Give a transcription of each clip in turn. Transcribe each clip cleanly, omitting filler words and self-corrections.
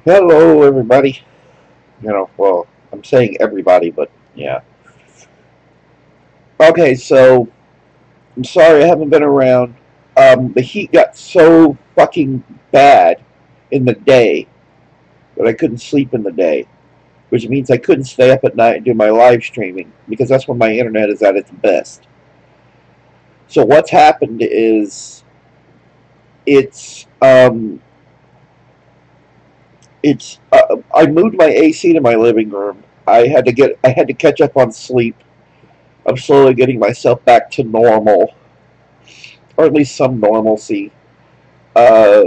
Hello, everybody. Well, I'm saying everybody, but yeah. Okay, so I'm sorry I haven't been around. The heat got so fucking bad in the day that I couldn't sleep in the day, which means I couldn't stay up at night and do my live streaming because that's when my internet is at its best. So what's happened is it's um I moved my AC to my living room. I had to catch up on sleep. I'm slowly getting myself back to normal, or at least some normalcy. Uh,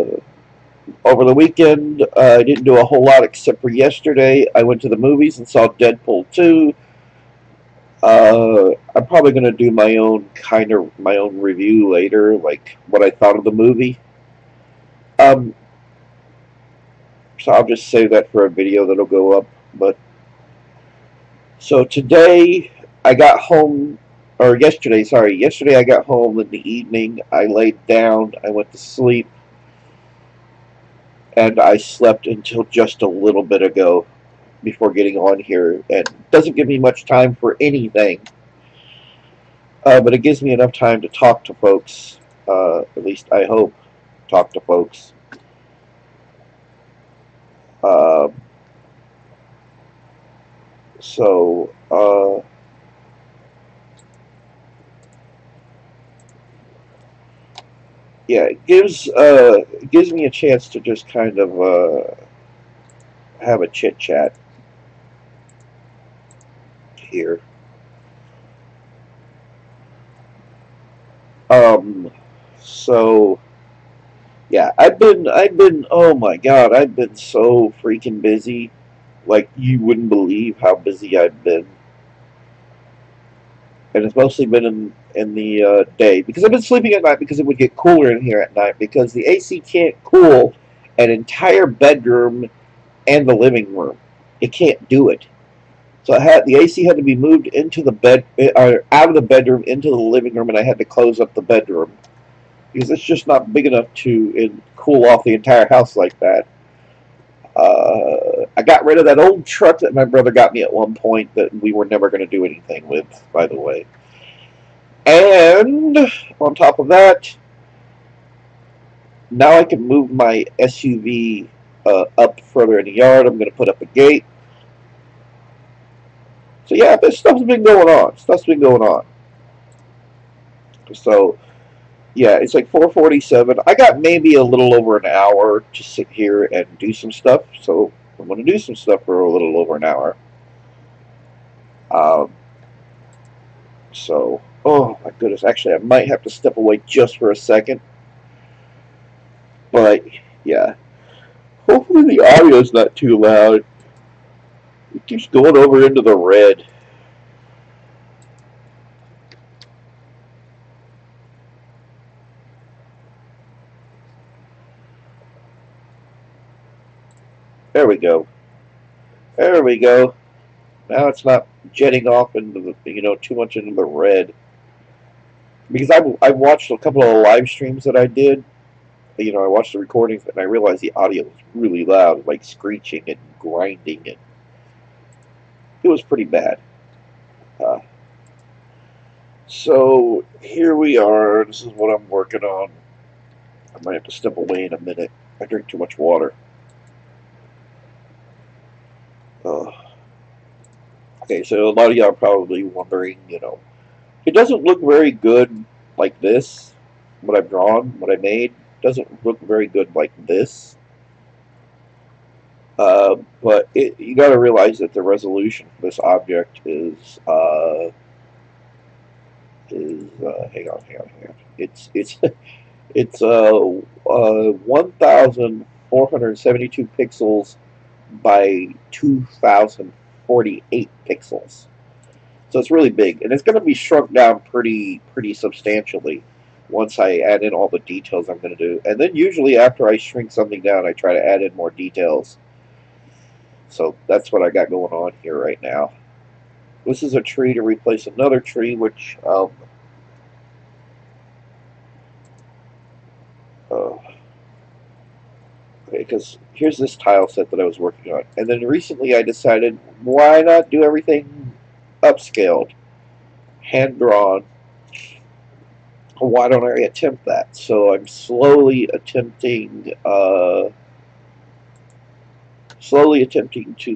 Over the weekend, I didn't do a whole lot except for yesterday. I went to the movies and saw Deadpool 2. I'm probably going to do my own review later, like what I thought of the movie. Um, so I'll just save that for a video that'll go up. But so today I got home, or yesterday, sorry, yesterday I got home in the evening. I laid down, I went to sleep, and I slept until just a little bit ago before getting on here. And it doesn't give me much time for anything, but it gives me enough time to talk to folks. At least I hope talk to folks. Uh, so yeah, it gives me a chance to just kind of have a chit chat here. Um, so yeah, oh my god, I've been so freaking busy. Like you wouldn't believe how busy I've been, and it's mostly been in the day because I've been sleeping at night because it would get cooler in here at night because the AC can't cool an entire bedroom and the living room. It can't do it. So the AC had to be moved into the bed or out of the bedroom into the living room, and I had to close up the bedroom because it's just not big enough to cool off the entire house like that. I got rid of that old truck that my brother got me at one point that we were never going to do anything with, by the way. And on top of that, now I can move my SUV up further in the yard. I'm going to put up a gate. So yeah, this stuff's been going on. Stuff's been going on. So yeah, it's like 4:47. I got maybe a little over an hour to sit here and do some stuff. So I'm going to do some stuff for a little over an hour. Um, oh my goodness, actually, I might have to step away just for a second. But yeah, hopefully the audio's not too loud. It keeps going over into the red. There we go. There we go. Now it's not jetting off into the too much into the red. Because I watched a couple of live streams that I did. I watched the recordings and I realized the audio was really loud, like screeching and grinding, and it was pretty bad. Uh, so here we are. This is what I'm working on. I might have to step away in a minute. I drink too much water. Uh, okay, so a lot of y'all are probably wondering, it doesn't look very good like this. What I've drawn, what I made, doesn't look very good like this. But you got to realize that the resolution for this object hang on. It's 1,472 pixels by 2,048 pixels. So it's really big, and it's going to be shrunk down pretty substantially once I add in all the details I'm going to do. And then usually after I shrink something down, I try to add in more details. So that's what I got going on here right now. This is a tree to replace another tree, which uh, because here's this tile set that I was working on, and then recently I decided, why not do everything upscaled, hand drawn? Why don't I attempt that? So I'm slowly attempting to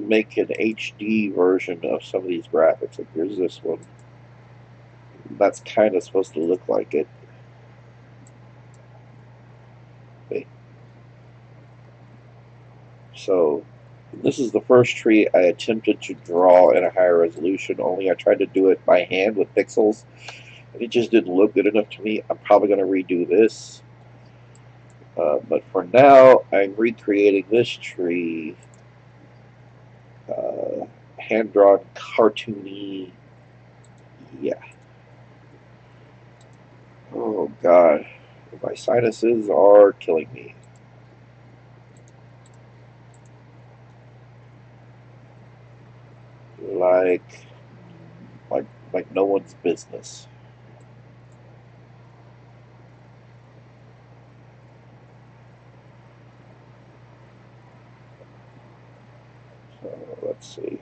make an HD version of some of these graphics. Like here's this one. That's kind of supposed to look like it. Okay. So this is the first tree I attempted to draw in a higher resolution, only I tried to do it by hand with pixels, and it just didn't look good enough to me. I'm probably going to redo this. But for now, I'm recreating this tree, hand-drawn, cartoony. Yeah. Oh, God. My sinuses are killing me. Like, like no one's business. So, let's see.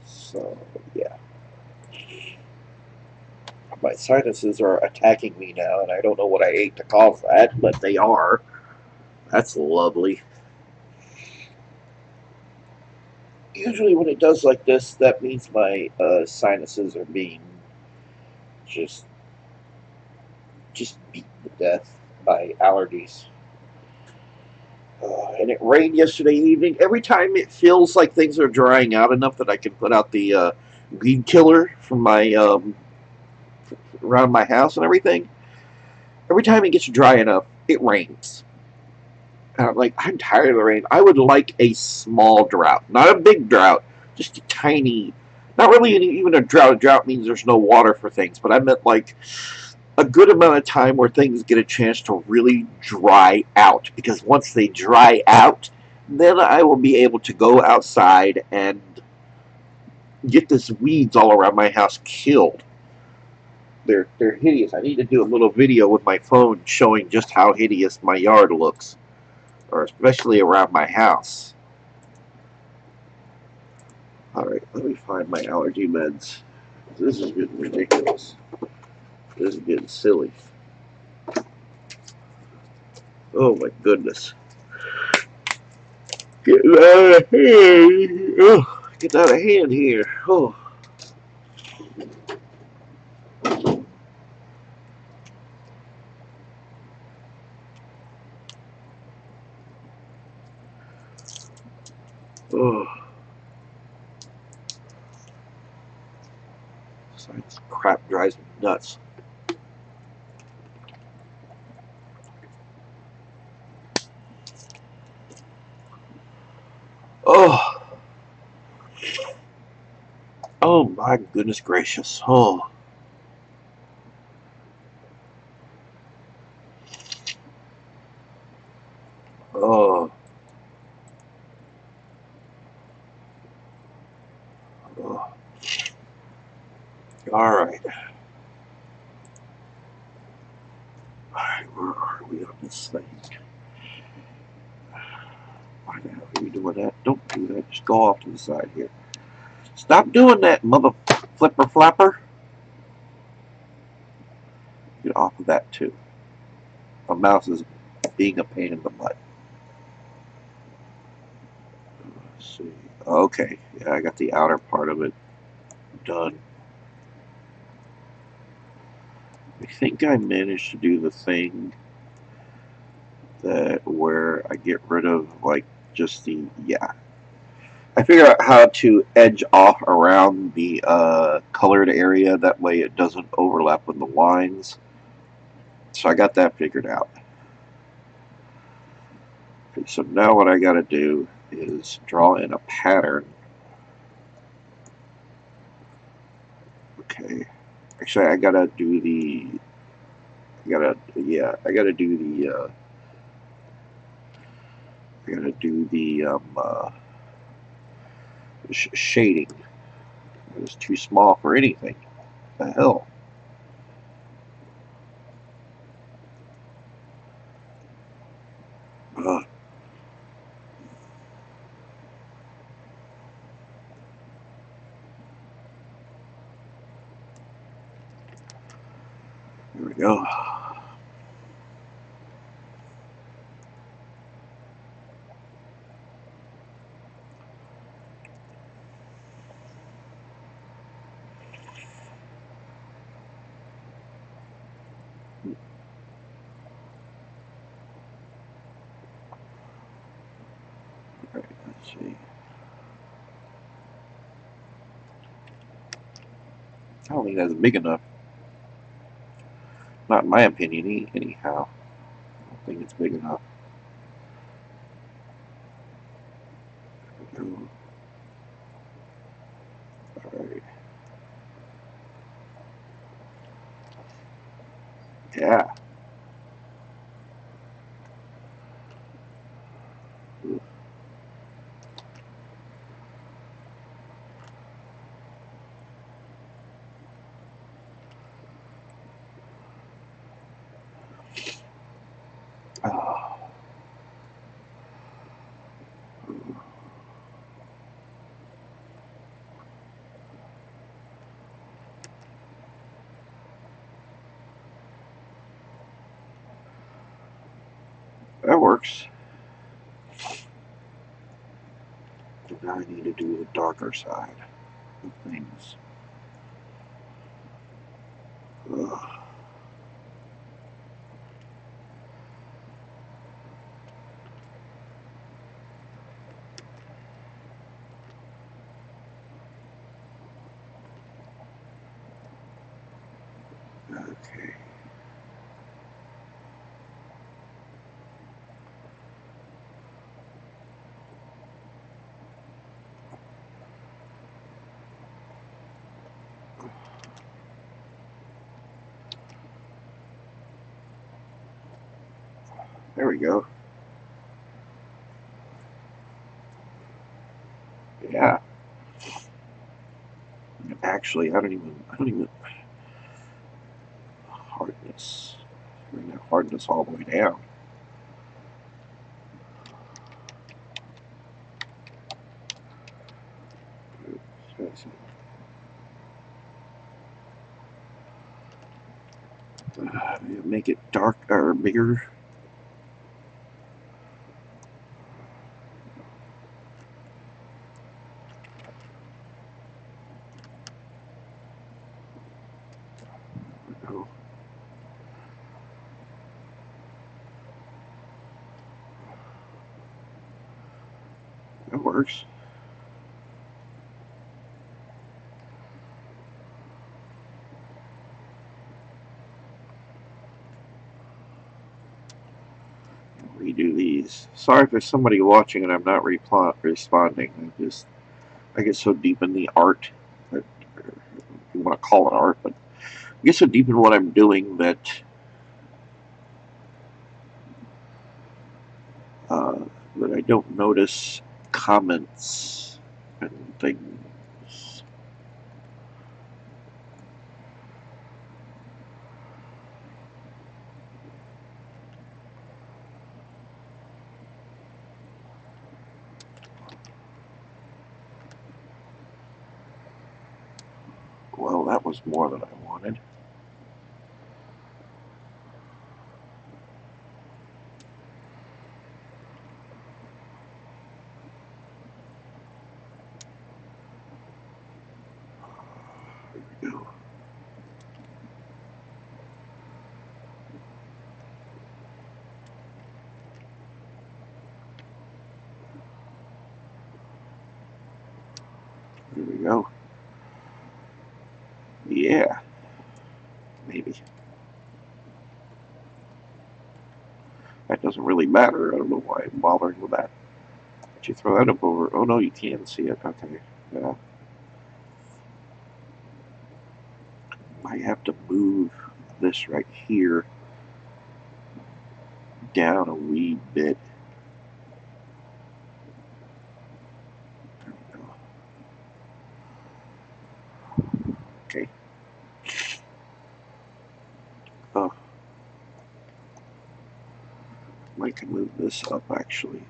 So, yeah. My sinuses are attacking me now, and I don't know what I ate to cause that, but they are. That's lovely. Usually, when it does like this, that means my sinuses are being just beaten to death by allergies. And it rained yesterday evening. Every time it feels like things are drying out enough that I can put out the weed killer from my around my house and everything. Every time it gets dry enough, it rains. And I'm like, I'm tired of the rain. I would like a small drought, not a big drought, just a tiny. Not really even a drought. A drought means there's no water for things, but I meant like a good amount of time where things get a chance to really dry out. Because once they dry out, then I will be able to go outside and get this weeds all around my house killed. They're hideous. I need to do a little video with my phone showing just how hideous my yard looks, or especially around my house. All right, let me find my allergy meds. This is getting ridiculous. This is getting silly. Oh my goodness. Getting out of hand. Oh, getting out of hand here. Oh. Oh. This crap drives me nuts. Oh. Oh my goodness gracious. Oh. Oh. Oh. All right. Alright, where are we on this thing? Why the hell are you doing that? Don't do that. Just go off to the side here. Stop doing that, mother flipper flapper. Get off of that too. My mouse is being a pain in the butt. Let's see. Okay. Yeah, I got the outer part of it done. I think I managed to do the thing that where I get rid of like just the I figure out how to edge off around the colored area, that way it doesn't overlap with the lines. So I got that figured out. Okay, so now what I got to do is draw in a pattern. Okay, actually I gotta do the I gotta do I gotta do the shading. It was too small for anything. What the hell? Ugh. There we go. Right, let's see. I don't think that's big enough. Not in my opinion, anyhow. I don't think it's big enough. Alright. Yeah. Oh, that works. Now I need to do the darker side of things. Ugh. Okay. There we go. Yeah. Actually, I don't even hardness. Bring that hardness all the way down. Make it dark or bigger. No, that works. Redo these. Sorry if there's somebody watching and I'm not responding. I get so deep in the art, that, if you want to call it art, but I get so deep in what I'm doing uh, that I don't notice comments and things. Well, that was more than I wanted. There we go. There we go. Yeah, maybe. That doesn't really matter. I don't know why I'm bothering with that. Did you throw that up over? Oh no, you can't see it. Okay. Yeah. I have to move this right here down a wee bit. can move this up actually.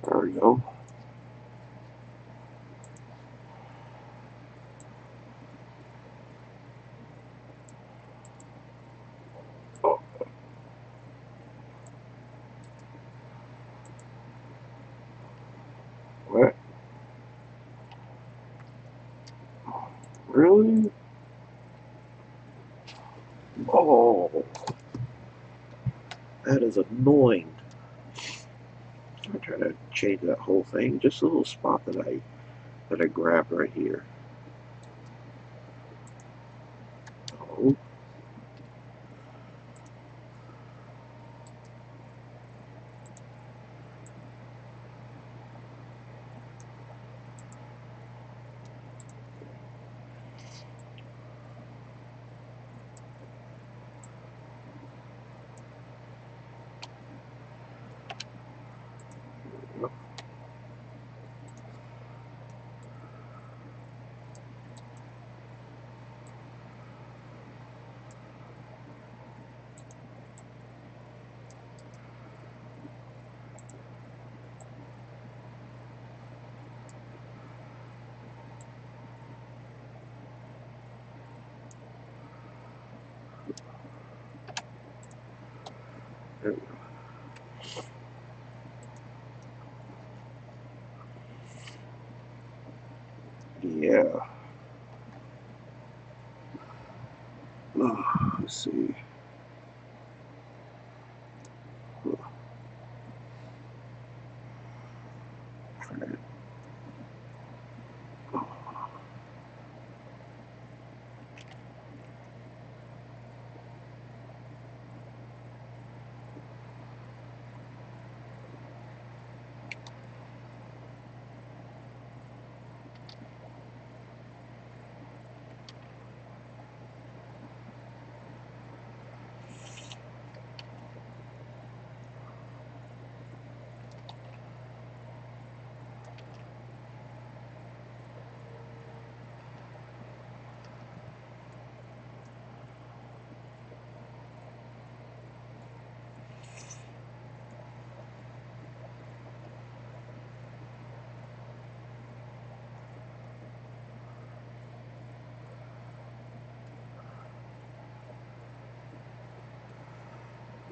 There we go. What? Really? Oh, that is annoying. I'm trying to change that whole thing. Just a little spot that I grabbed right here. Oh. There we go. Yeah. Oh, let's see.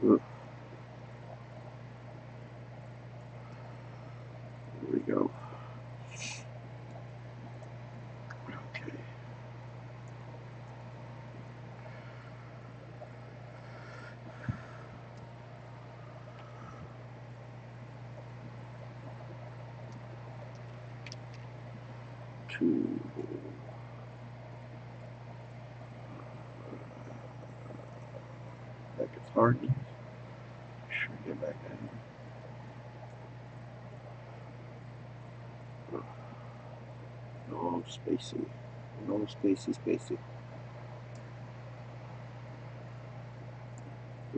Here we go. Okay. Two. Back it's hard. Shrink it back down. No spacey. No spacey.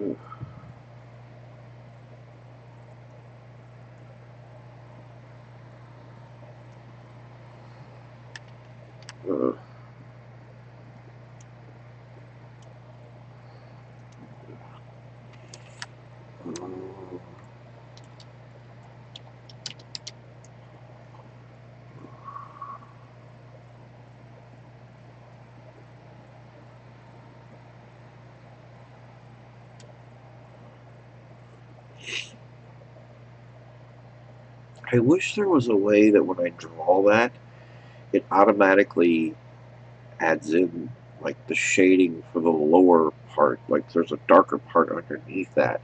Ugh. Uh, I wish there was a way that when I draw that, it automatically adds in like the shading for the lower part. Like there's a darker part underneath that.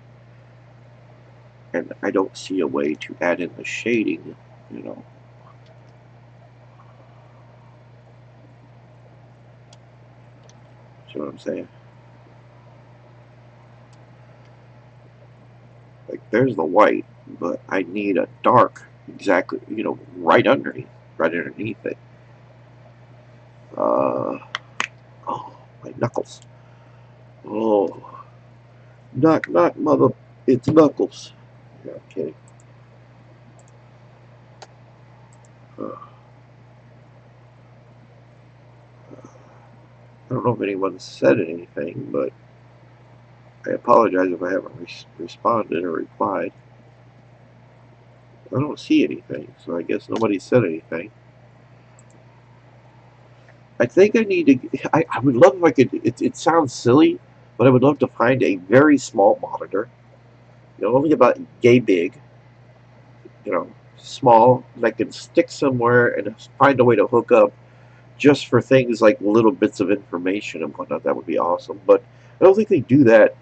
And I don't see a way to add in the shading, you know. See what I'm saying? Like there's the white. but I need a dark exactly, right underneath it. Oh, my knuckles. Oh, knock, mother. It's Knuckles. Yeah, I'm kidding. Uh, I don't know if anyone said anything, but I apologize if I haven't responded or replied. I don't see anything, so I guess nobody said anything. I think I need to. I would love if I could. It sounds silly, but I would love to find a very small monitor. Only about yay big. Small that can stick somewhere and find a way to hook up just for things like little bits of information and whatnot. That would be awesome. But I don't think they do that.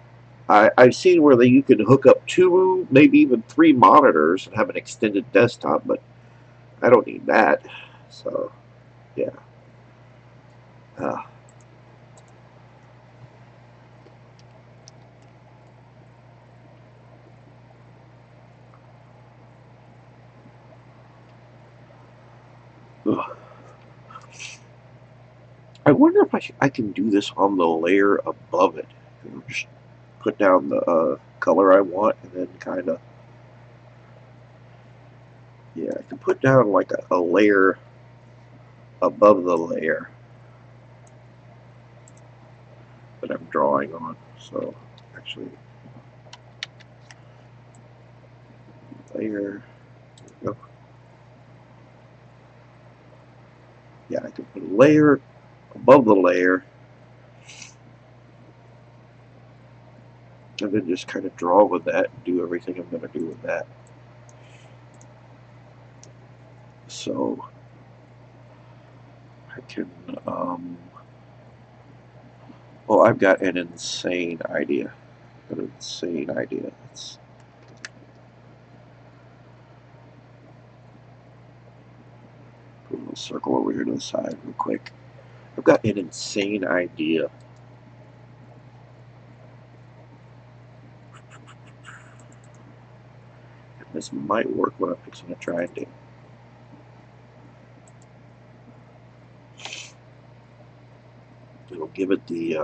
I've seen where you can hook up two, maybe even three monitors and have an extended desktop, but I don't need that. So, yeah. Uh, I wonder if I can do this on the layer above it. Just put down the color I want and then kind of, yeah, I can put down like a layer above the layer that I'm drawing on. So, actually, layer, oh, yeah, I can put a layer above the layer and then just kind of draw with that and do everything I'm going to do with that. So I can, oh, I've got an insane idea. An insane idea. Let's put a little circle over here to the side real quick. I've got an insane idea. And this might work what I'm fixing to try and do. It'll give it the,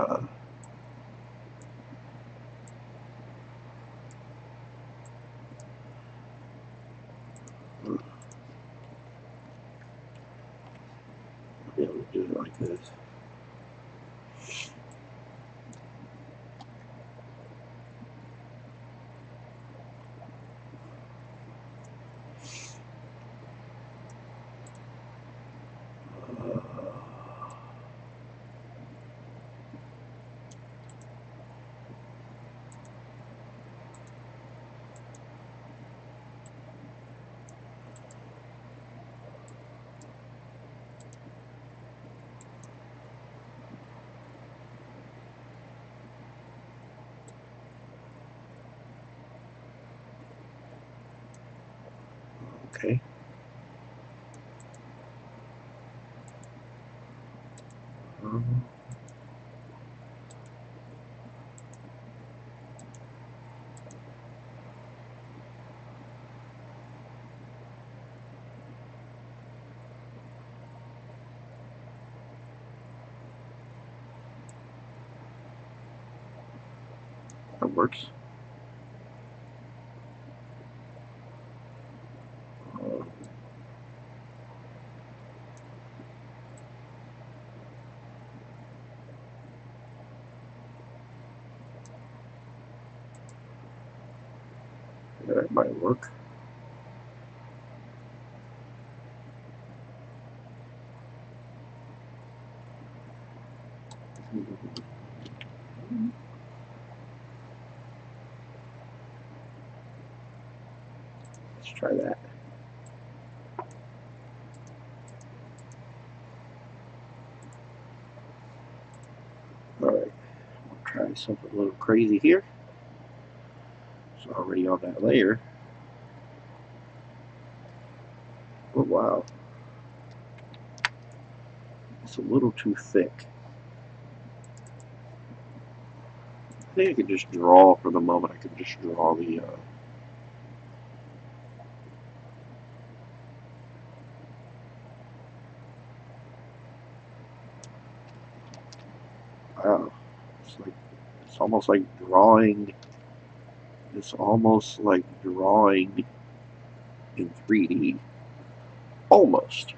be able to do it like this. Okay. That works. Uh, yeah, that might work. Let's try that. Alright, we'll try something a little crazy here. It's already on that layer. Oh wow. It's a little too thick. I think I can just draw for the moment. I can just draw the Wow. It's almost like drawing. It's almost like drawing in 3D. Almost.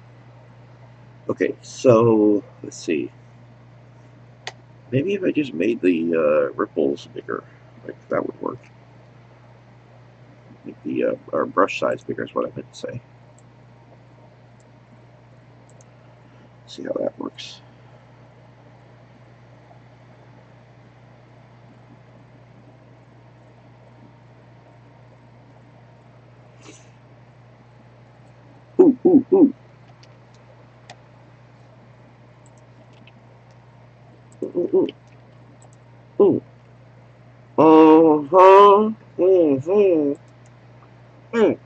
Okay, so let's see. Maybe if I just made the ripples bigger, like that would work. Make the or brush size bigger is what I meant to say. See how that works. Ooh, ooh, ooh. Ooh, ooh, ooh. Uh-huh. Mm-hmm. Mm.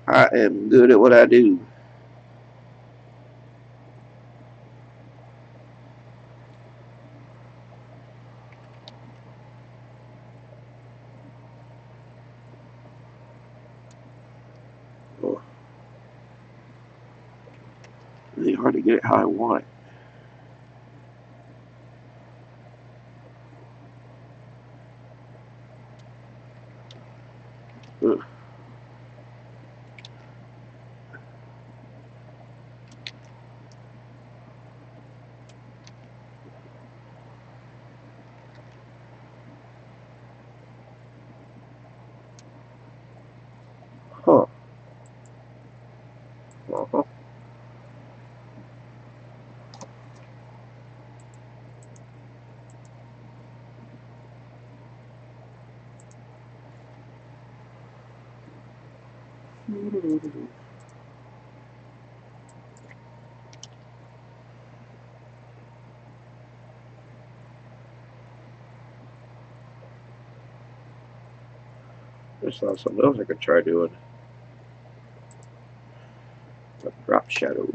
I am good at what I do. Oh, really hard to get it how I want it. Ugh. Huh. Uh-huh. Just saw something else I could try doing. A drop shadow.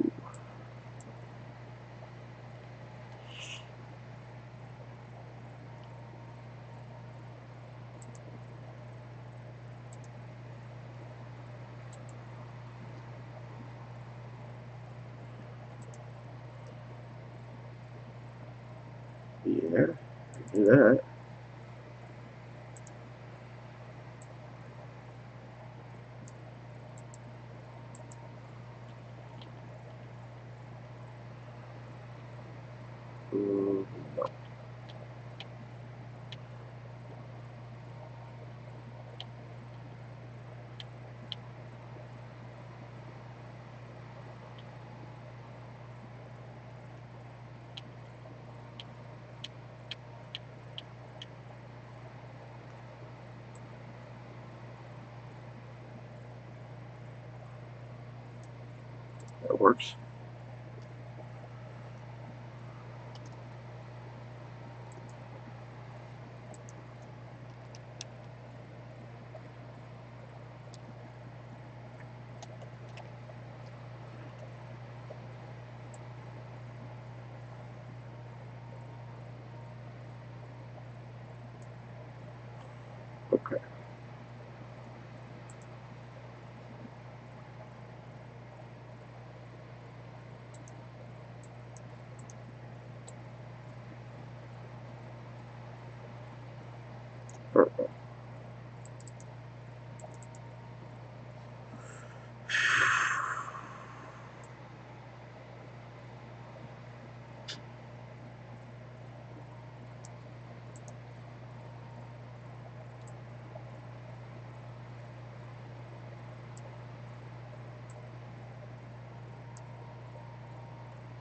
Yeah, do that. No, that works. Okay. Perfect.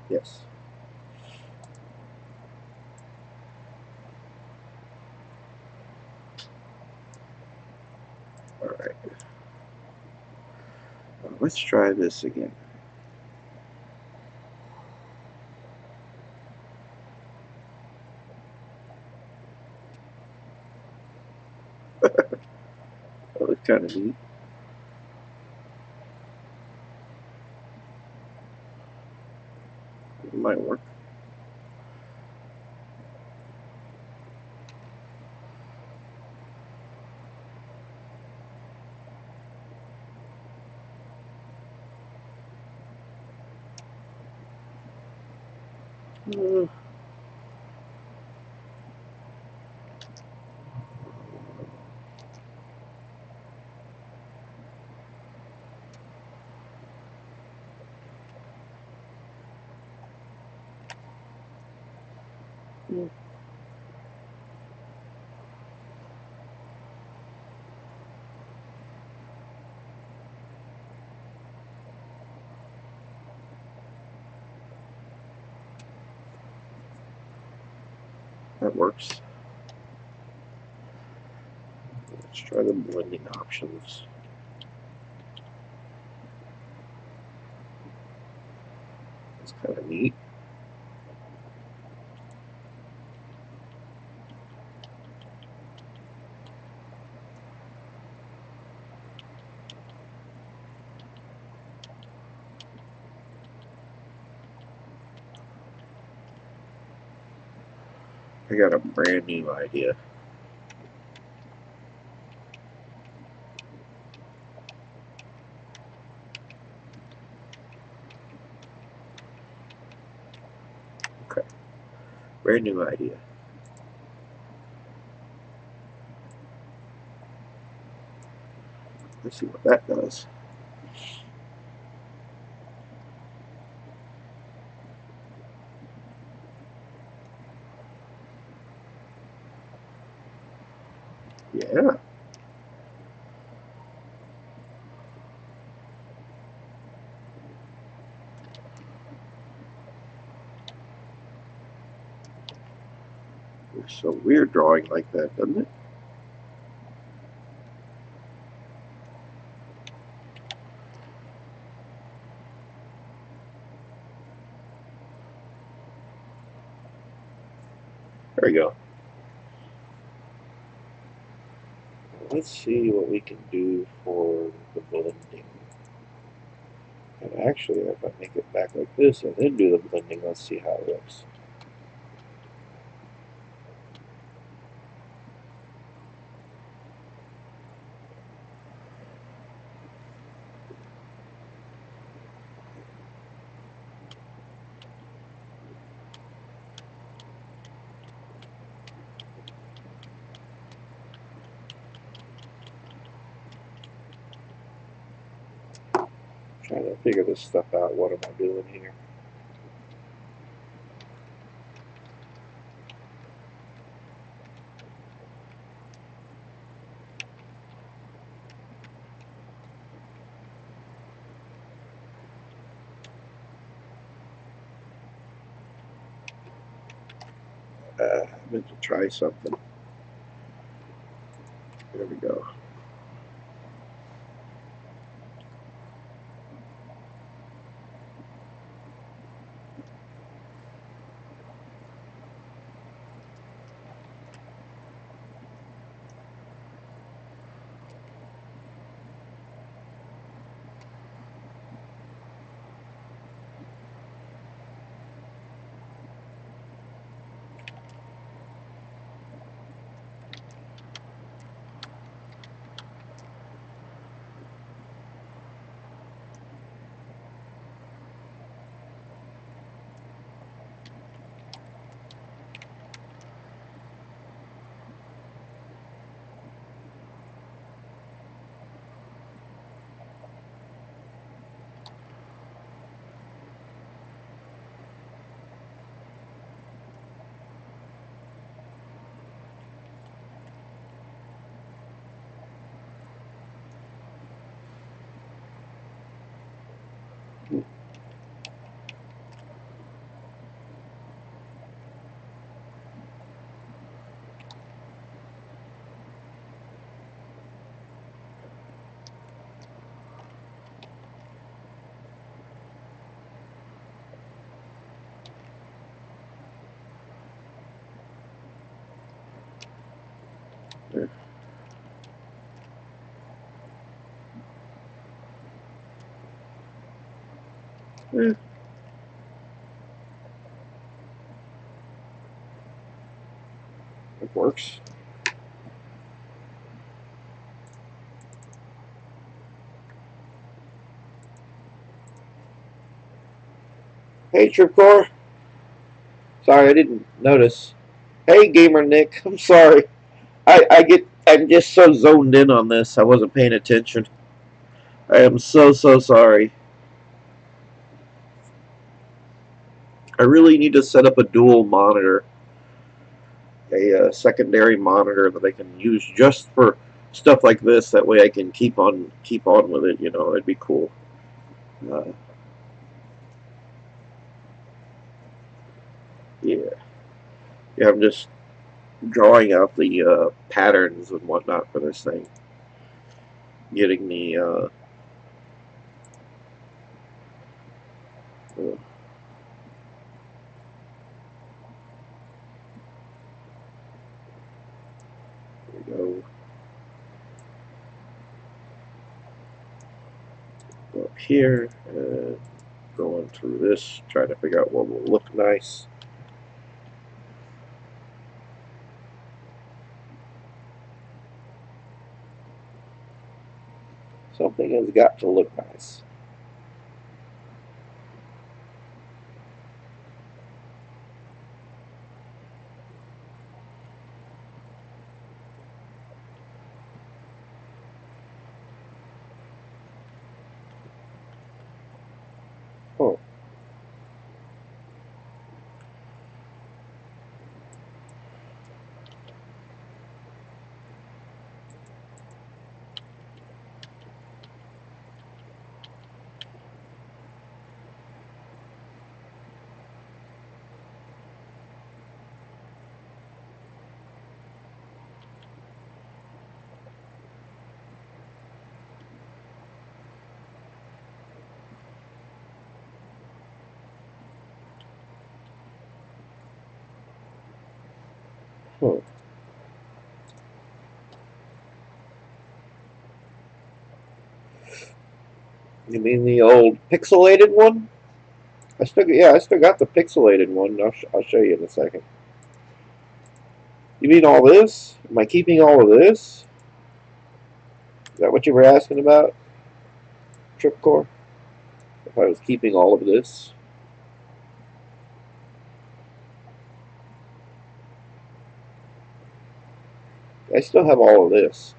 Yes. All right. Let's try this again. That looks kind of neat. It might work. Uh, Mm. That works. Let's try the blending options. That's kind of neat. I got a brand new idea. Okay, brand new idea. Let's see what that does. Yeah. It's so weird drawing like that, doesn't it? There we go. Let's see what we can do for the blending. And actually, if I make it back like this and then do the blending, let's see how it looks. Trying to figure this stuff out. What am I doing here? I meant to try something. There we go. There. Eh, it works. Hey, Tripcore. Sorry, I didn't notice. Hey, Gamer Nick. I'm sorry. I'm just so zoned in on this. I wasn't paying attention. I am so sorry. I really need to set up a dual monitor a secondary monitor that I can use just for stuff like this. That way I can keep on with it. You know, it'd be cool. Uh, yeah, yeah. I'm just drawing out the patterns and whatnot for this thing. Getting the there we go. Go up here and going through this, trying to figure out what will look nice. Something has got to look nice. Oh, oh. You mean the old pixelated one? I still got the pixelated one. I'll show you in a second. You mean all this? Am I keeping all of this? Is that what you were asking about, Tripcore? If I was keeping all of this? I still have all of this.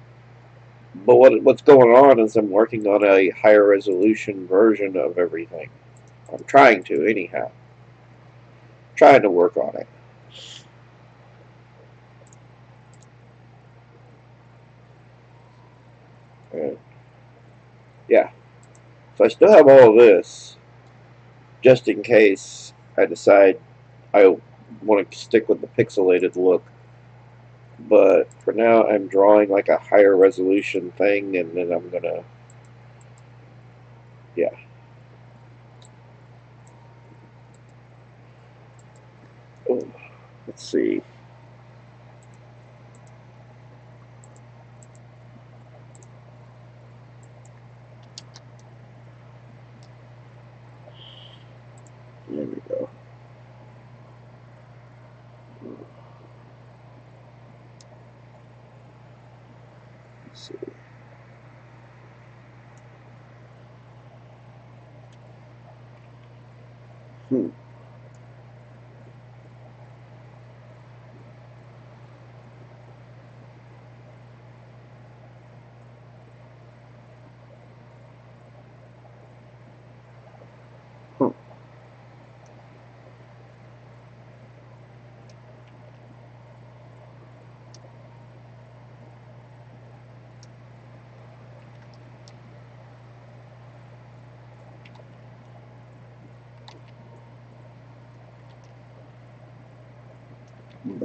But what's going on is I'm working on a higher resolution version of everything. I'm trying to, anyhow. Trying to work on it. And yeah. So I still have all of this, just in case I decide I want to stick with the pixelated look. But for now, I'm drawing like a higher resolution thing, and then I'm gonna, yeah. Oh, let's see. There we go. Let's see. Hmm. Hmm.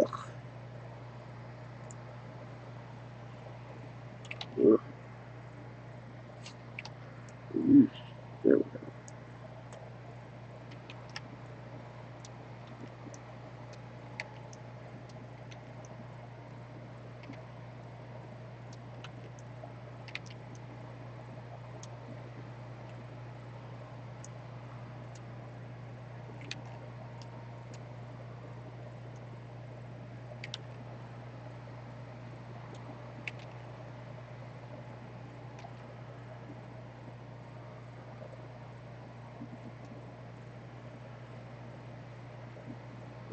Ugh. Ugh. Ooh. There we go.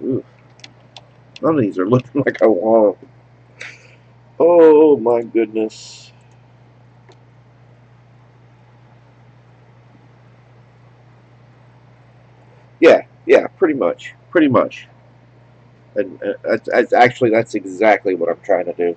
Ooh. None of these are looking like I want them. Oh my goodness. Yeah, yeah, pretty much. Pretty much. And actually, that's exactly what I'm trying to do.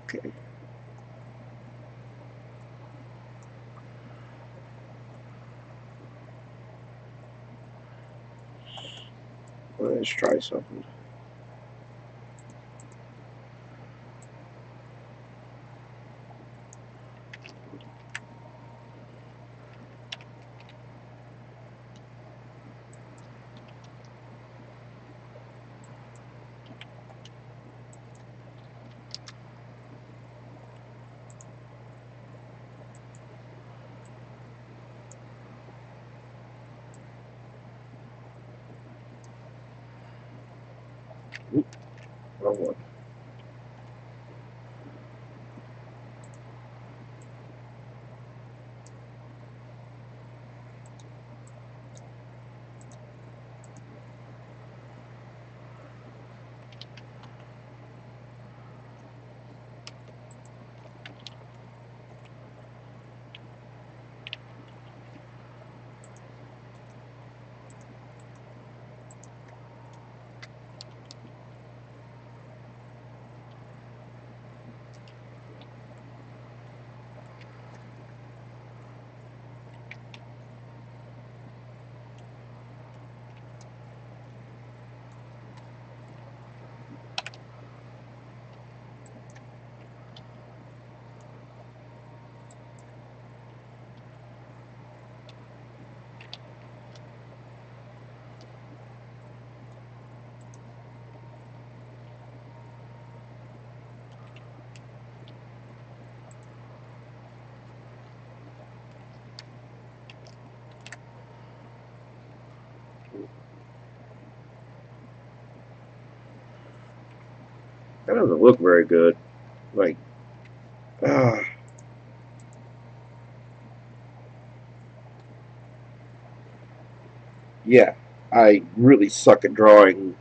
Okay. Let's try something. Oop, wrong one. That doesn't look very good. Like, ah, yeah, I really suck at drawing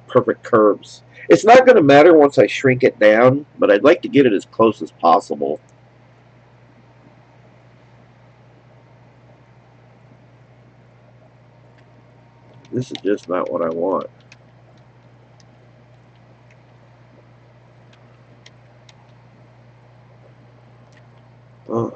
perfect curves. It's not going to matter once I shrink it down, but I'd like to get it as close as possible. This is just not what I want. Oh,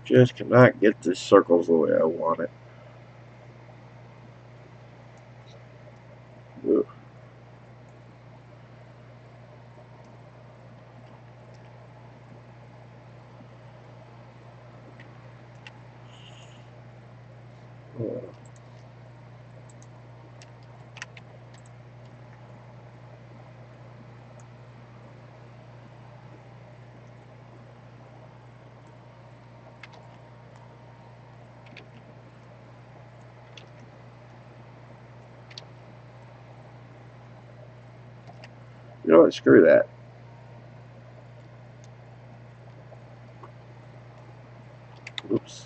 just cannot get the circles the way I want it. Ugh. Oh. You know what? Screw that. Oops.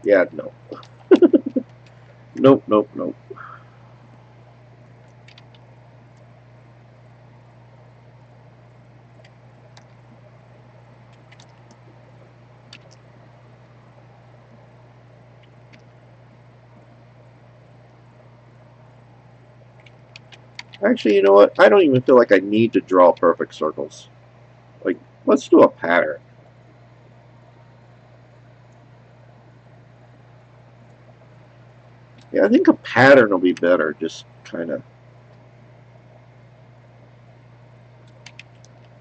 Yeah, no. Nope, nope, nope. Actually, you know what? I don't even feel like I need to draw perfect circles. Like, let's do a pattern. Yeah, I think a pattern will be better. Just kind of,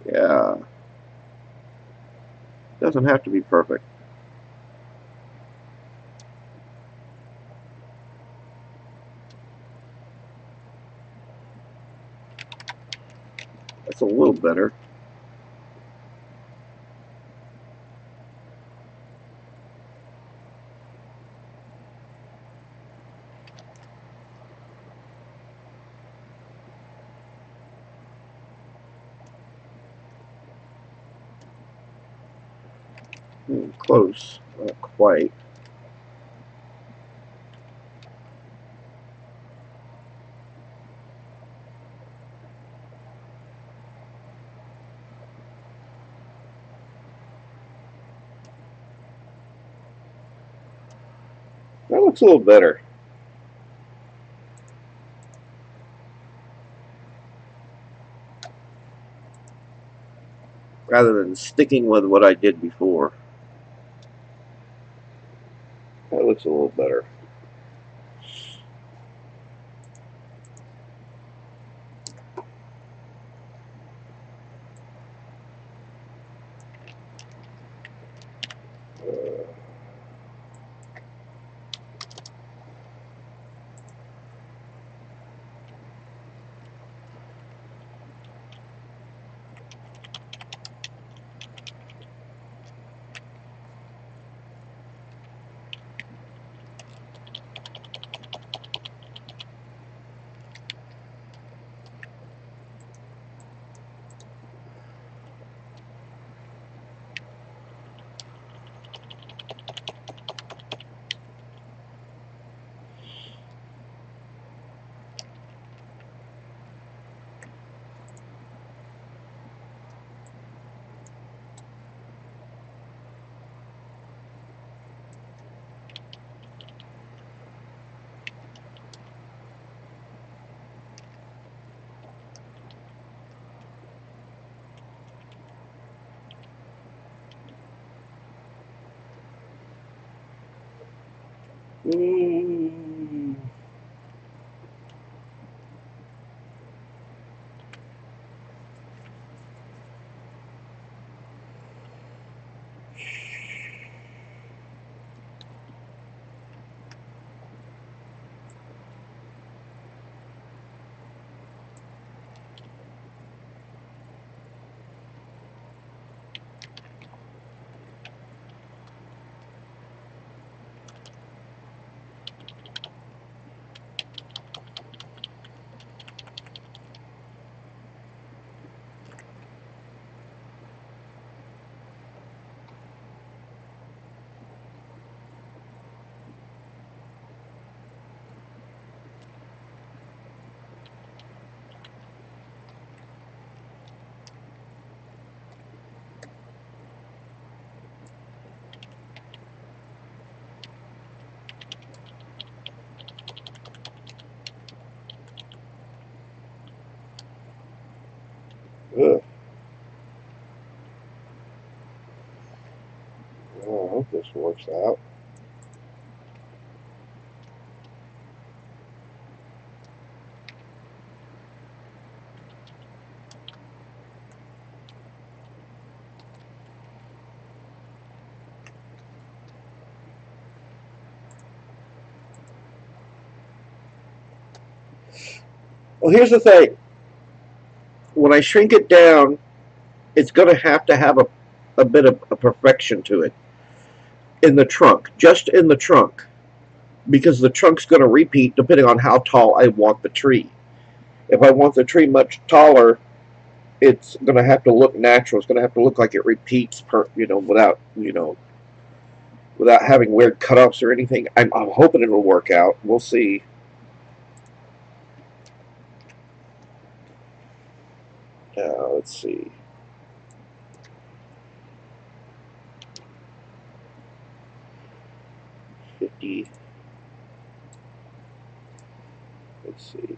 yeah. Doesn't have to be perfect. That's a little better. Close. Not quite. That looks a little better. Rather than sticking with what I did before. That looks a little better. Mm. Ugh. Well, I hope this works out. Well, here's the thing. When I shrink it down, it's going to have a bit of a perfection to it in the trunk, just in the trunk, because the trunk's going to repeat depending on how tall I want the tree. If I want the tree much taller, it's going to have to look natural. It's going to have to look like it repeats without. without having weird cutoffs or anything. I'm hoping it'll work out. We'll see. Let's see. $50. Let's see.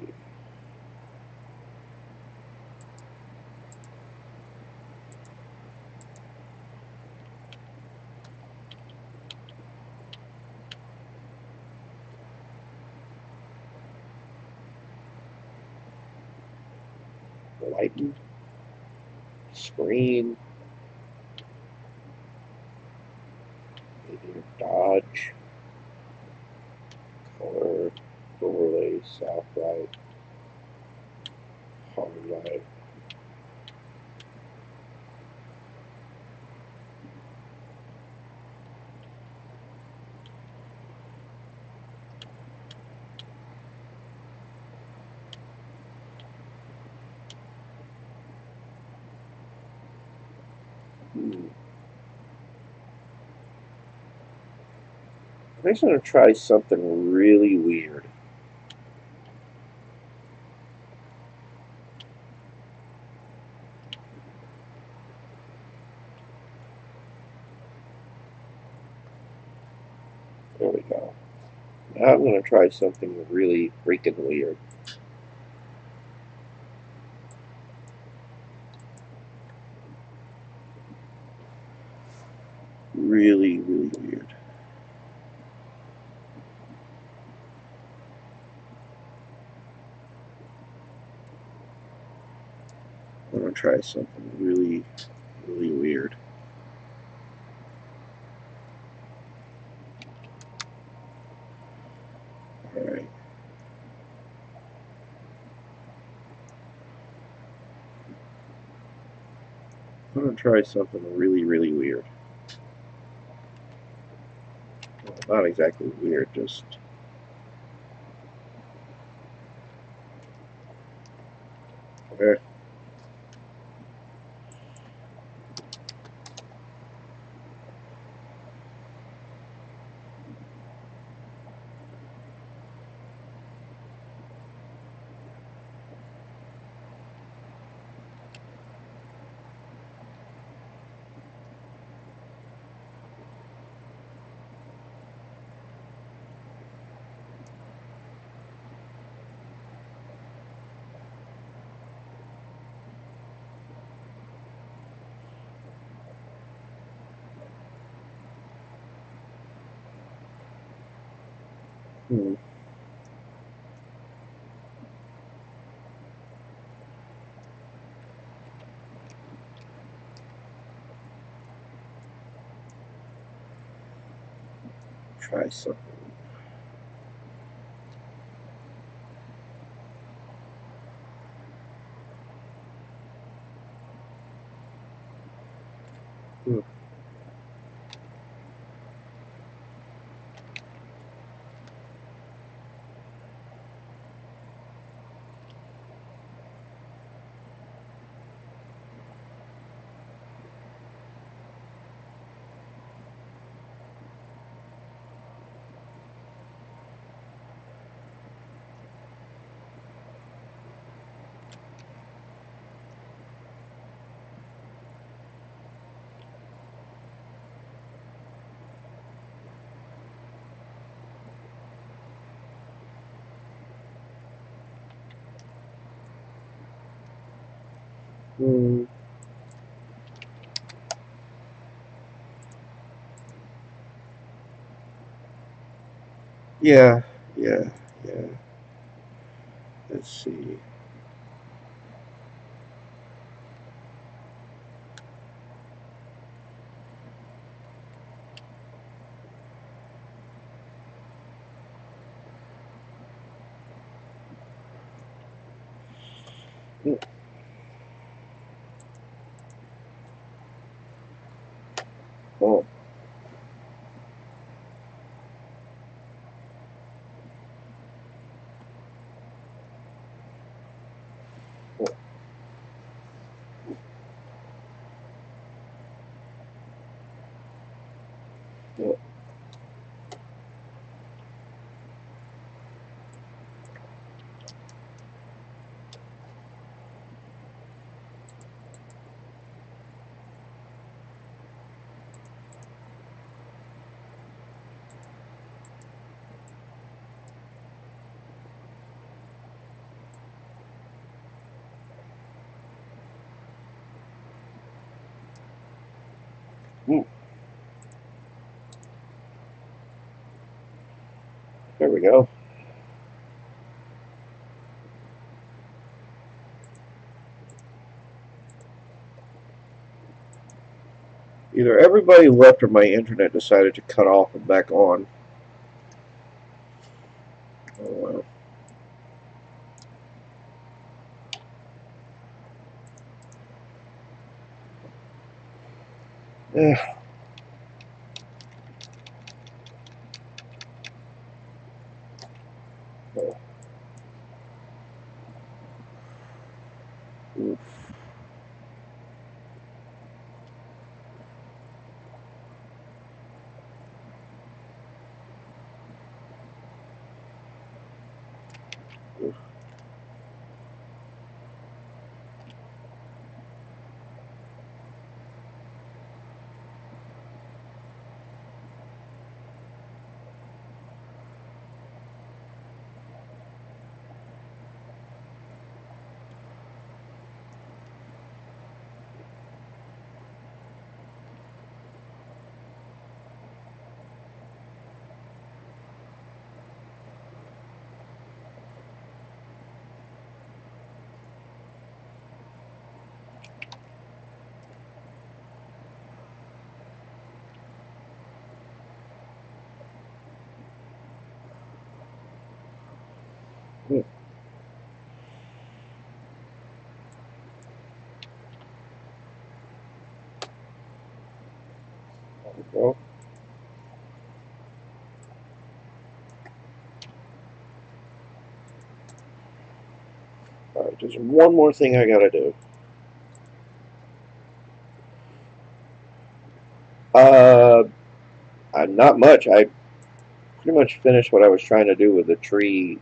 Lighten. Screen. Dodge. Color. Overlay. Soft light. Hard light. I'm just going to try something really weird. There we go. Now I'm going to try something really freaking weird. Really, really weird. I'm going to try something really, really weird. Alright. I'm going to try something really, really weird. Well, not exactly weird, just... Okay. Hmm. Try something. Hmm. Hmm. Yeah, yeah, yeah. Let's see. Hmm. Oh, oh, oh. There we go. Either everybody left or my internet decided to cut off and back on. Oh, well. Yeah. Oof. Oof. There we go. Alright, there's one more thing I gotta do. Not much. I pretty much finished what I was trying to do with the tree,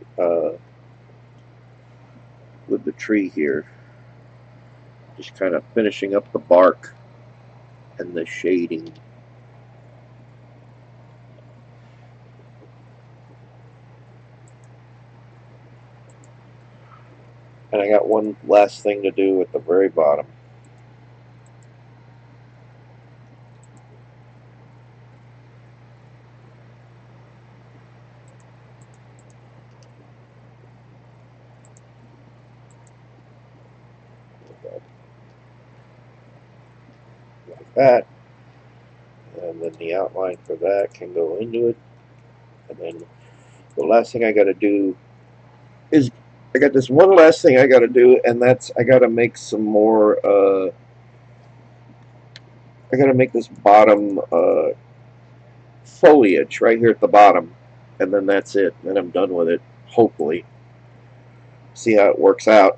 here. Just kind of finishing up the bark and the shading. And I got one last thing to do at the very bottom. Like that. And then the outline for that can go into it. And then the last thing I got to do is I got this one last thing I got to do, and that's I got to make some more. I got to make this bottom foliage right here at the bottom, and then that's it. Then I'm done with it. Hopefully, see how it works out.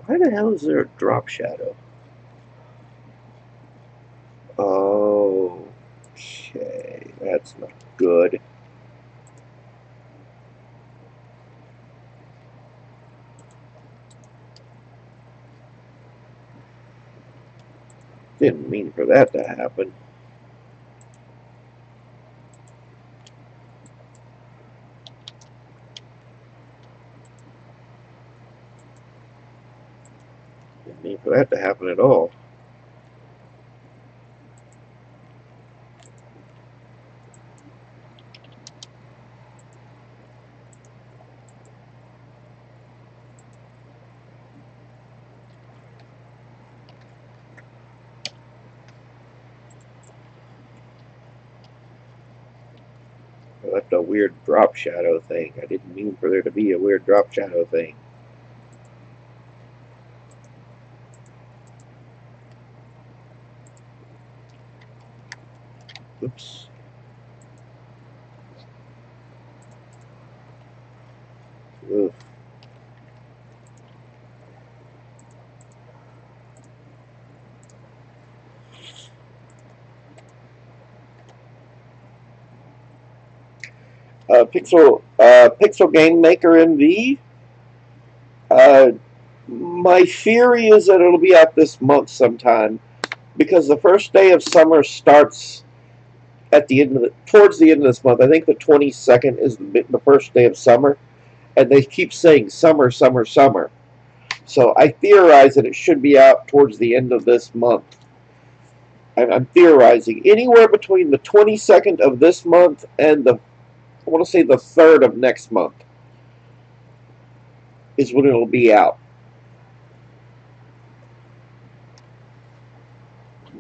Why the hell is there a drop shadow? Oh, okay, that's not good. Didn't mean for that to happen. Didn't mean for that to happen at all. I left a weird drop shadow thing. I didn't mean for there to be a weird drop shadow thing. Oops. Ugh. Pixel Game Maker MV. My theory is that it'll be out this month sometime, because the first day of summer starts at the end of towards the end of this month. I think the 22nd is the first day of summer, and they keep saying summer, summer, summer. So I theorize that it should be out towards the end of this month. I'm theorizing anywhere between the 22nd of this month and I want to say the 3rd of next month is when it'll be out.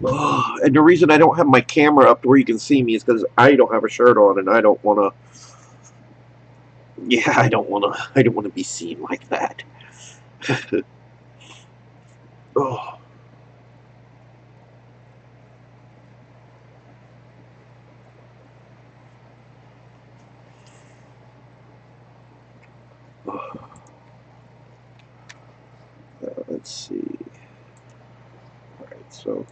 And the reason I don't have my camera up to where you can see me is because I don't have a shirt on, and I don't want to. Yeah, I don't want to be seen like that. Oh. Let's see. All right, so.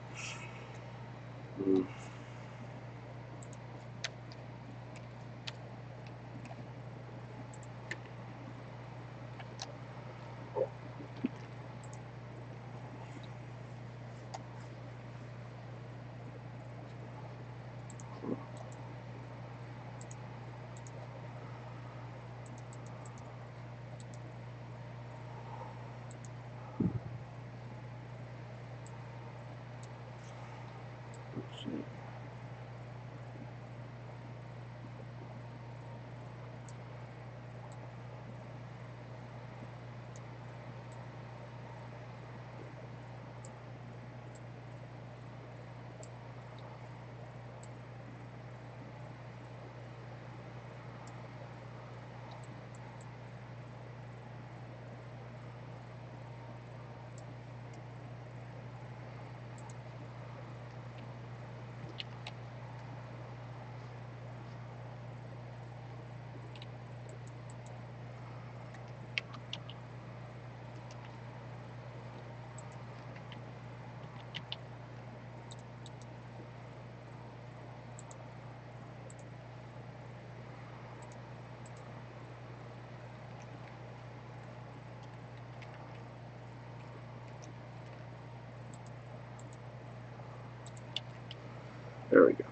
There we go.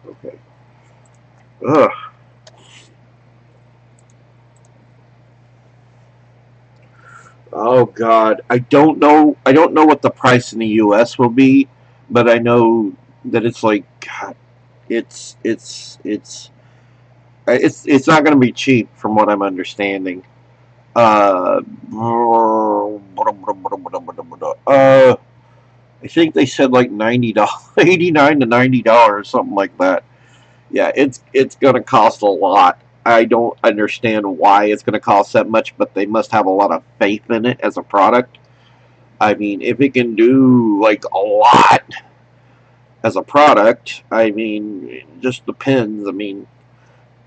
Okay. Ugh. Oh God, I don't know. I don't know what the price in the U.S. will be, but I know that it's like God. It's not going to be cheap, from what I'm understanding. I think they said like $90, $89 to $90, something like that. Yeah, it's going to cost a lot. I don't understand why it's going to cost that much, but they must have a lot of faith in it as a product. I mean, if it can do like a lot as a product, I mean, it just depends. I mean,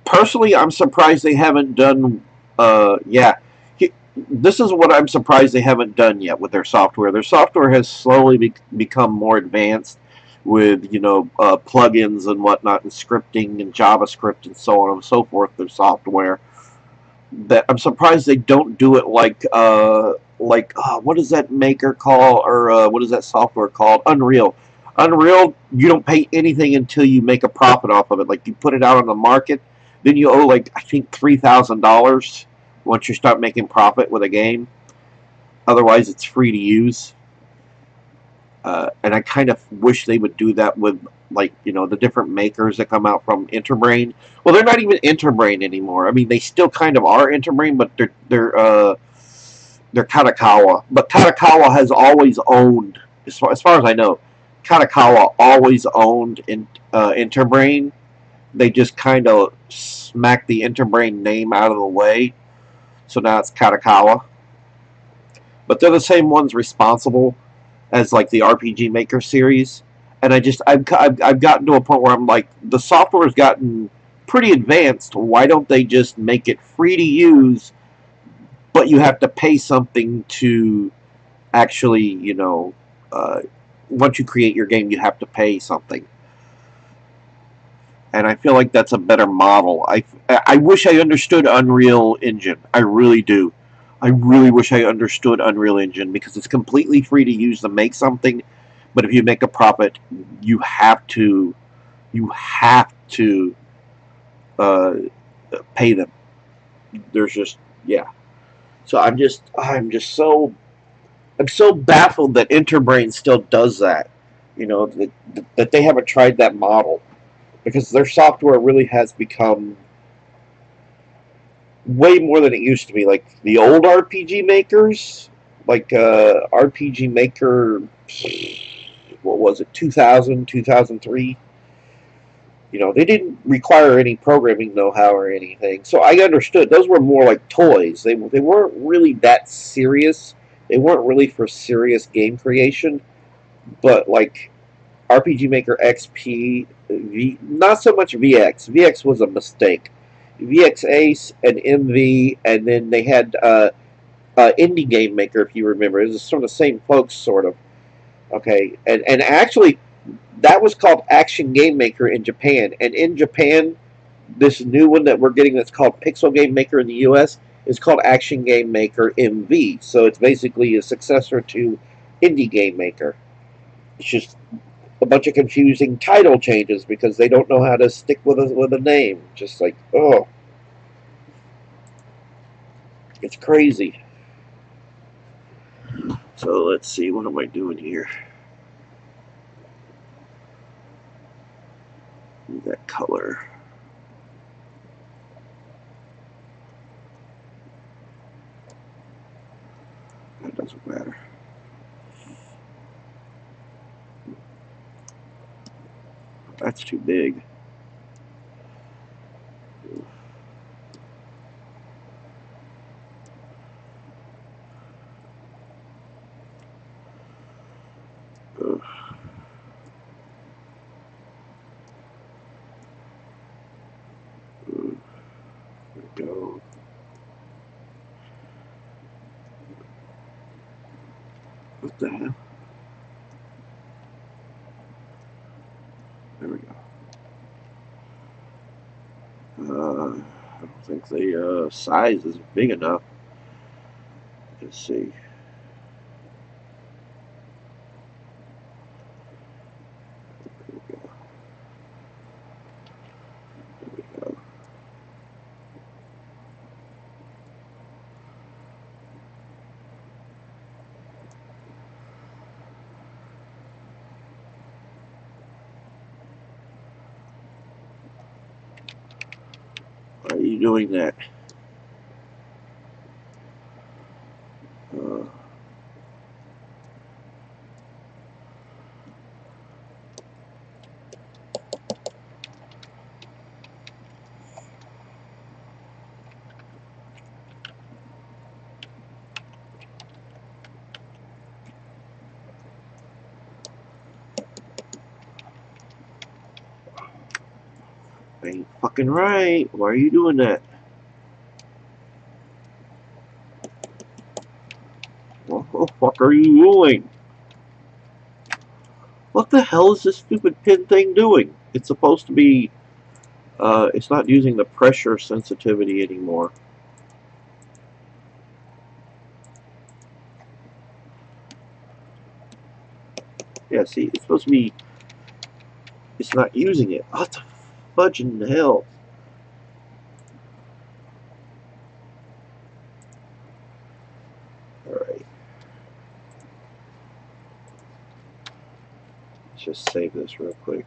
personally, I'm surprised they haven't done. Yeah, this is what I'm surprised they haven't done yet with their software. Their software has slowly become more advanced with plugins and whatnot, and scripting and JavaScript and so on and so forth. Their software, that I'm surprised they don't do it like what is that maker called, or what is that software called? Unreal. Unreal, you don't pay anything until you make a profit off of it. Like, you put it out on the market, then you owe, like, I think $3,000 once you start making profit with a game. Otherwise, it's free to use. And I kind of wish they would do that with, like, the different makers that come out from Interbrain. Well, they're not even Interbrain anymore. I mean, they still kind of are Interbrain, but they're Katakawa. But Katakawa has always owned, as far as I know, Katakawa always owned Interbrain. They just kind of smacked the Interbrain name out of the way, so now it's Katakawa. But they're the same ones responsible as like the RPG Maker series, and I've gotten to a point where I'm like, the software's gotten pretty advanced. Why don't they just make it free to use, but you have to pay something to actually, once you create your game, you have to pay something. And I feel like that's a better model. I wish I understood Unreal Engine. I really do. I really wish I understood Unreal Engine, because it's completely free to use to make something, but if you make a profit, you have to You have to pay them. There's just, yeah. So I'm so baffled that Interbrain still does that. You know, that they haven't tried that model, because their software really has become way more than it used to be. Like the old RPG makers, like RPG Maker, what was it, 2000, 2003? You know, they didn't require any programming know-how or anything. So I understood. Those were more like toys. They weren't really that serious. They weren't really for serious game creation. But like RPG Maker XP, not so much VX. VX was a mistake. VX Ace and MV, and then they had Indie Game Maker, if you remember. It was sort of the same folks, sort of. Okay, and actually, that was called Action Game Maker in Japan. And in Japan, this new one that we're getting that's called Pixel Game Maker in the US is called Action Game Maker MV. So it's basically a successor to Indie Game Maker. It's just a bunch of confusing title changes because they don't know how to stick with a name. Just like, oh, it's crazy. So let's see, what am I doing here? That color. That doesn't matter. That's too big. Ugh. There we go. What the hell? There we go. I don't think the size is big enough. Let's see. There we go. There we go. Why are you doing that? Uh, ain't fucking right. Why are you doing that? What the fuck are you doing? What the hell is this stupid pin thing doing? It's supposed to be, it's not using the pressure sensitivity anymore. Yeah, see, it's supposed to be, it's not using it. What the fudging hell? Alright. Let's just save this real quick.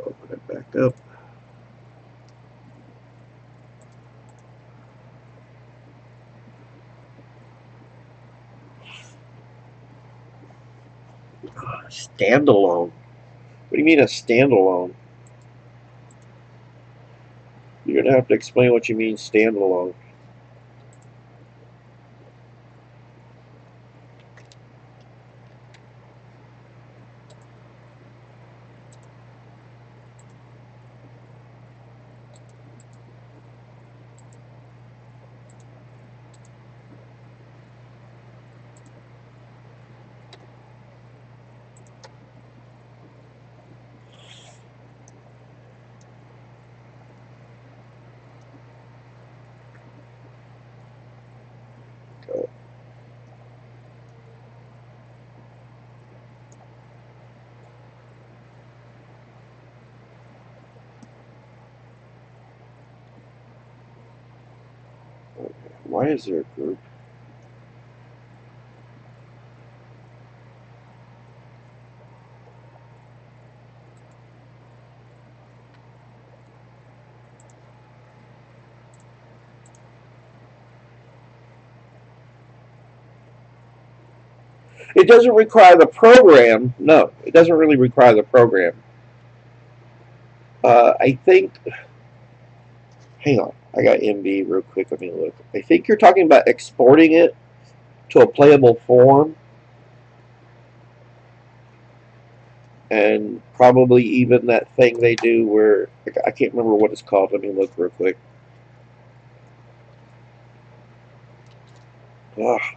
Open it back up. Standalone? What do you mean a standalone? You're gonna have to explain what you mean standalone. Okay. Why is there a group? It doesn't require the program. No, it doesn't really require the program. I think. Hang on, I got MB real quick. Let me look. I think you're talking about exporting it to a playable form, and probably even that thing they do where I can't remember what it's called. Let me look real quick. Ah,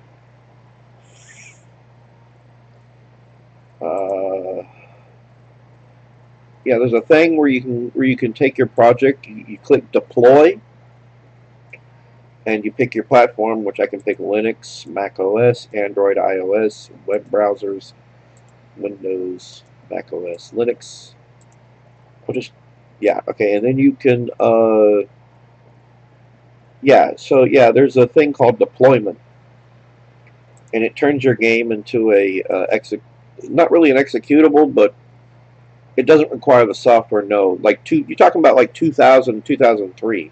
uh, yeah, there's a thing where you can take your project. You click deploy, and you pick your platform, which I can pick Linux, Mac OS, Android, iOS, web browsers, Windows, Mac OS, Linux. I'll just yeah, okay, and then you can yeah, so yeah, there's a thing called deployment, and it turns your game into a not really an executable, but it doesn't require the software. No, like you're talking about like 2000, 2003.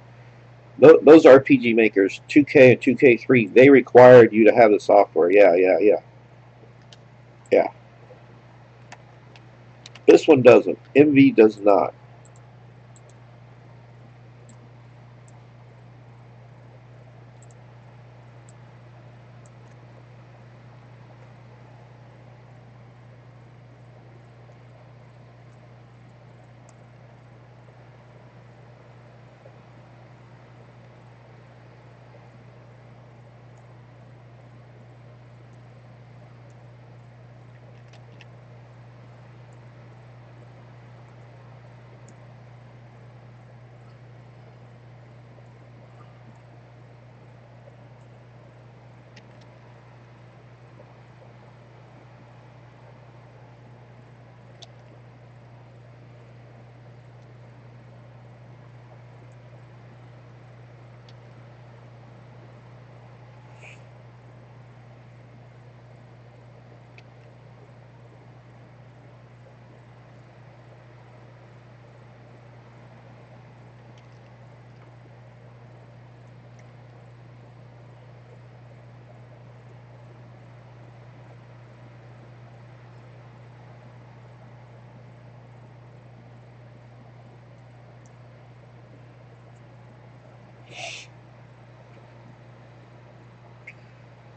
Those RPG makers, 2K and 2K3, they required you to have the software. Yeah, yeah, yeah, yeah. This one doesn't. MV does not.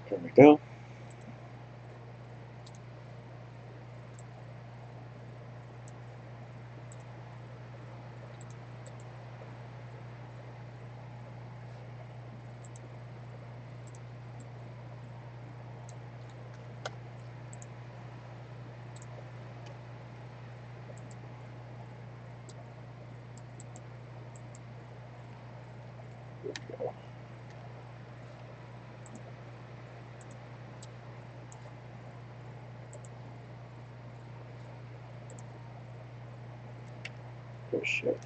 There we go. Oh shit.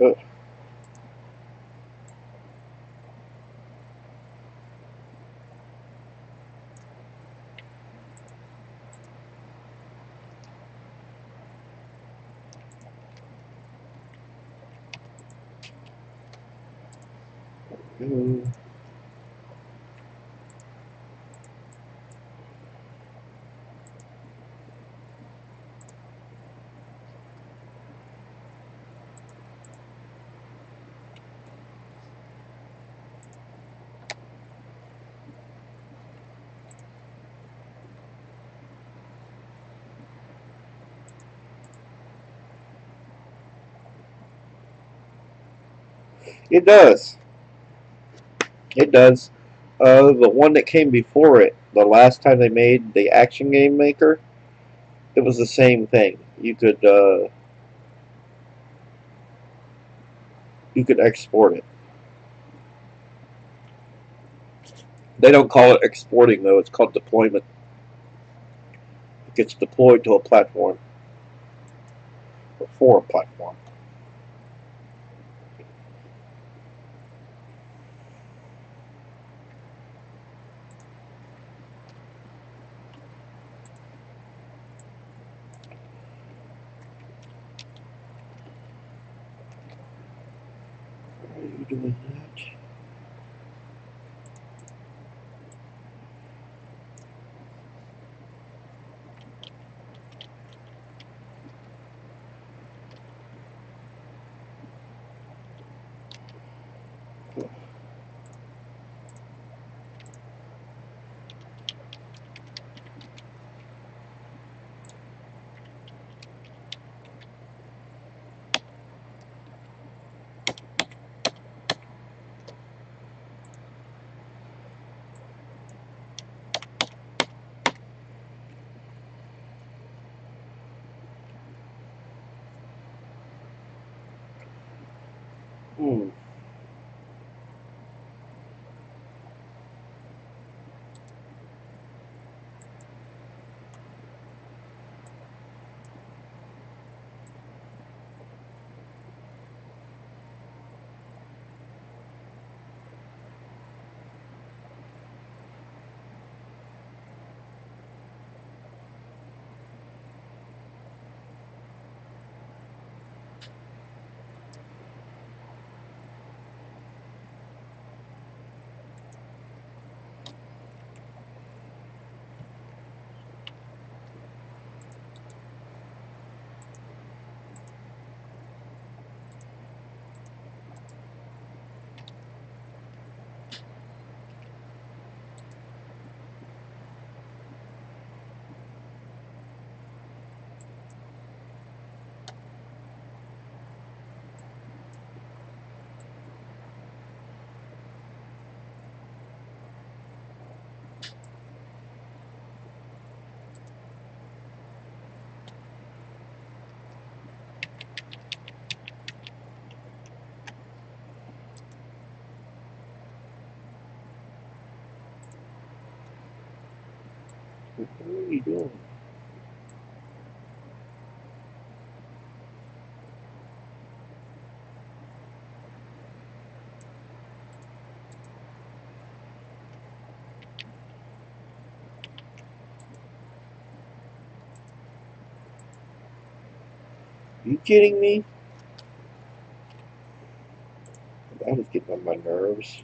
Ugh. It does. It does. The one that came before it, the last time they made the action game maker, it was the same thing. You could export it. They don't call it exporting though; it's called deployment. It gets deployed to a platform or for a platform. Why are you doing that? Hmm. What are you doing? Are you kidding me? That is getting on my nerves.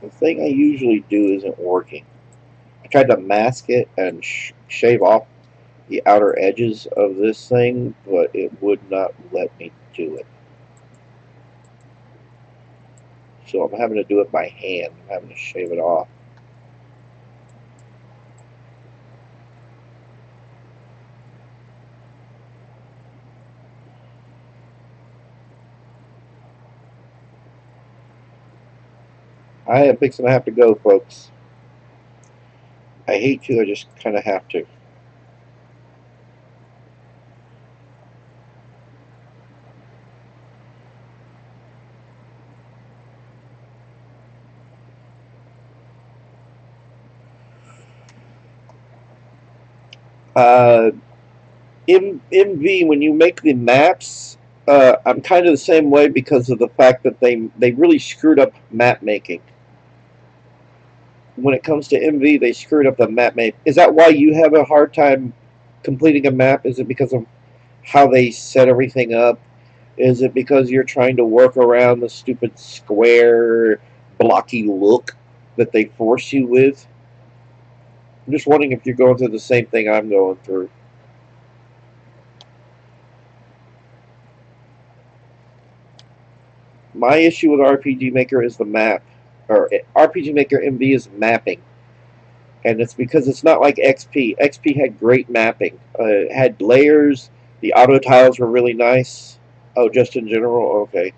The thing I usually do isn't working. I tried to mask it and shave off the outer edges of this thing, but it would not let me do it. So I'm having to do it by hand. I'm having to shave it off. I am fixing to have to go, folks. I hate to. I just kind of have to. Uh, MV, when you make the maps, I'm kind of the same way because of the fact that they really screwed up map making. When it comes to MV, they screwed up the map make. Is that why you have a hard time completing a map? Is it because of how they set everything up? Is it because you're trying to work around the stupid square blocky look that they force you with. I'm just wondering if you're going through the same thing I'm going through. My issue with RPG Maker is the map, or RPG Maker MV is mapping, and it's because it's not like XP. XP had great mapping, it had layers. The auto tiles were really nice. Oh, just in general, okay.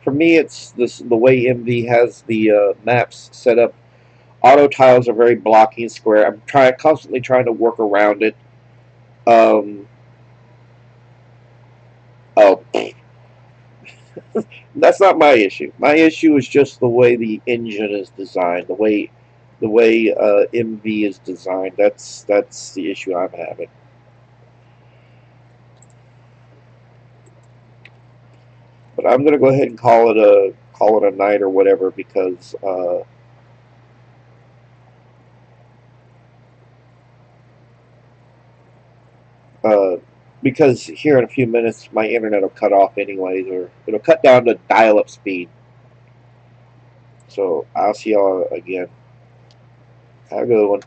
For me, it's this the way MV has the maps set up. Auto tiles are very blocky and square. I'm constantly trying to work around it. Um, oh, that's not my issue. My issue is just the way the engine is designed, the way MV is designed. That's the issue I'm having. But I'm gonna go ahead and call it a night or whatever uh, because here in a few minutes my internet will cut off anyways, or it'll cut down to dial-up speed. So I'll see y'all again. Have a good one.